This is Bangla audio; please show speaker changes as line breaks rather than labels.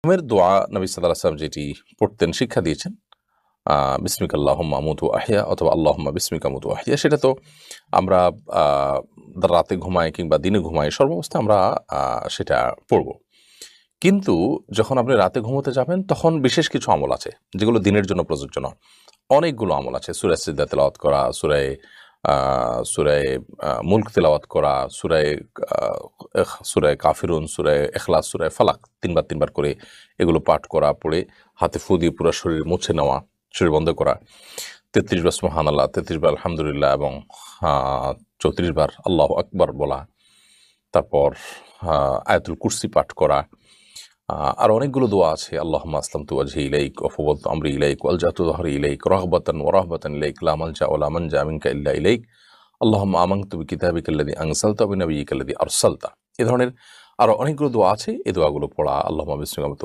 ঘুমের দোয়া নবী সাল্লাল্লাহু আলাইহি ওয়াসাল্লাম যেটি পড়তেন শিক্ষা দিয়েছেন, বিসমিকা আল্লাহুম্মা আমুতু ওয়া আহইয়া অথবা আল্লাহুম্মা বিসমিকা আমুতু ওয়া আহইয়া, সেটা তো আমরা আ রাতে ঘুমাই কিংবা দিনে ঘুমাই, সর্বাবস্থায় আমরা সেটা পড়ব। কিন্তু যখন আপনি রাতে ঘুমোতে যাবেন তখন বিশেষ কিছু আমল আছে যেগুলো দিনের জন্য প্রযোজ্য নয়। অনেকগুলো আমল আছে। সূরা সিজদা তেলাওয়াত করা, সূরায়ে মুলক তেলাওয়াত করা, সূরায়ে কাফিরুন, সূরায়ে ইখলাস, সূরায়ে ফালাক ৩ বার ৩ বার করে এগুলো পাঠ করা, পড়ে হাতে ফু দিয়ে পুরা শরীর মুছে নেওয়া, শরীর বন্ধ করা। ৩৩ বার সুবহানাল্লাহ, ৩৩ বার আলহামদুলিল্লাহ এবং আ ৩৪ বার আল্লাহু আকবার বলা। তারপর আয়াতুল কুরসি পাঠ করা। আর অনেকগুলো দোয়া আছে। আল্লাহুম্মা আসলামতু ওয়াজহি ইলাইক ওয়া ফাওয়াদতু আমরি ইলাইক ওয়া আলজাতু যহরি ইলাইক রাগবাতান ওয়া রাহবাতান ইলাইক লা মালজা ওয়া লা মানজা মিনকা ইল্লা ইলাইক। আল্লাহুম্মা আমানতু বিকিতাবিকাল্লাযী আনসালতা ওয়া বিনাবিয়্যিকাল্লাযী আরসালতা। এ ধরনের আরো অনেকগুলো দোয়া আছে। এই দোয়াগুলো পড়া, আল্লাহুম্মা বিসমিকা